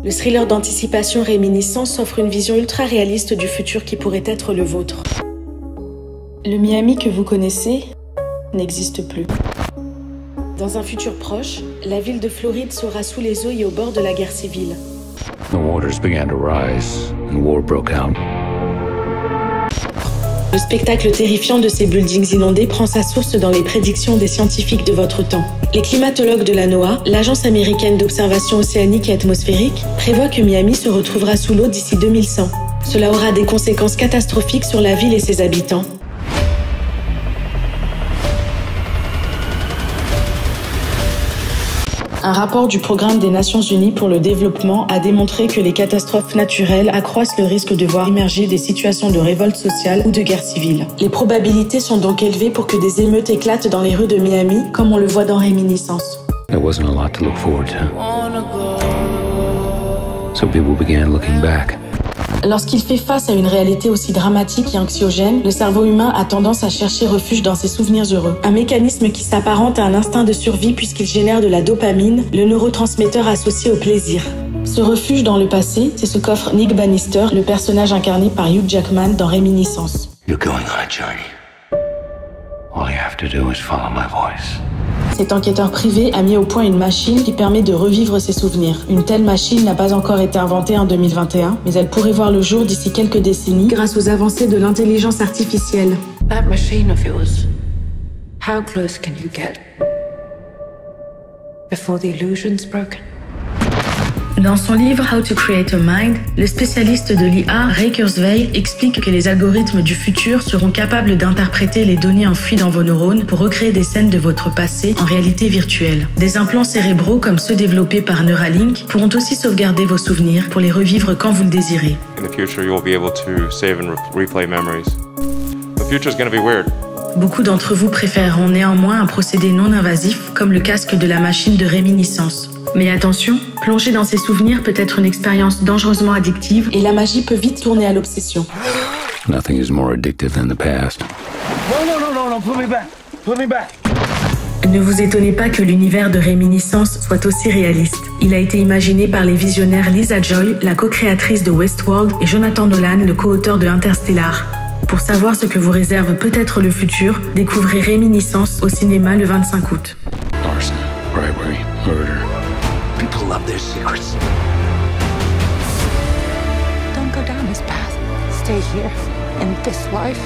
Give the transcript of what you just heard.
Le thriller d'anticipation Réminiscence offre une vision ultra réaliste du futur qui pourrait être le vôtre. Le Miami que vous connaissez n'existe plus. Dans un futur proche, la ville de Floride sera sous les eaux et au bord de la guerre civile. The waters began to rise and war broke out. Le spectacle terrifiant de ces buildings inondés prend sa source dans les prédictions des scientifiques de votre temps. Les climatologues de la NOAA, l'agence américaine d'observation océanique et atmosphérique, prévoient que Miami se retrouvera sous l'eau d'ici 2100. Cela aura des conséquences catastrophiques sur la ville et ses habitants. Un rapport du Programme des Nations Unies pour le développement a démontré que les catastrophes naturelles accroissent le risque de voir émerger des situations de révolte sociale ou de guerre civile. Les probabilités sont donc élevées pour que des émeutes éclatent dans les rues de Miami, comme on le voit dans Réminiscence. There wasn't a lot to look forward to. So people began looking back. Lorsqu'il fait face à une réalité aussi dramatique et anxiogène, le cerveau humain a tendance à chercher refuge dans ses souvenirs heureux. Un mécanisme qui s'apparente à un instinct de survie puisqu'il génère de la dopamine, le neurotransmetteur associé au plaisir. Ce refuge dans le passé, c'est ce qu'offre Nick Bannister, le personnage incarné par Hugh Jackman dans Réminiscence. You're going on a journey. All you have to do is follow my voice. Cet enquêteur privé a mis au point une machine qui permet de revivre ses souvenirs. Une telle machine n'a pas encore été inventée en 2021, mais elle pourrait voir le jour d'ici quelques décennies grâce aux avancées de l'intelligence artificielle. That machine of yours, how close can you get before the illusion's broken? Dans son livre How to Create a Mind, le spécialiste de l'IA Ray Kurzweil explique que les algorithmes du futur seront capables d'interpréter les données enfouies dans vos neurones pour recréer des scènes de votre passé en réalité virtuelle. Des implants cérébraux comme ceux développés par Neuralink pourront aussi sauvegarder vos souvenirs pour les revivre quand vous le désirez. In the future, you'll be able to save and replay memories. The future's going to be weird. Beaucoup d'entre vous préféreront néanmoins un procédé non invasif comme le casque de la machine de réminiscence. Mais attention, plonger dans ses souvenirs peut être une expérience dangereusement addictive et la magie peut vite tourner à l'obsession. Nothing is more addictive than the past. No, put me back. Put me back. Ne vous étonnez pas que l'univers de Réminiscence soit aussi réaliste. Il a été imaginé par les visionnaires Lisa Joy, la co-créatrice de Westworld, et Jonathan Nolan, le co-auteur de Interstellar. Pour savoir ce que vous réserve peut-être le futur, découvrez Réminiscence au cinéma le 25 août. Arson, bribery, murder. People love their secrets. Don't go down this path. Stay here in this life.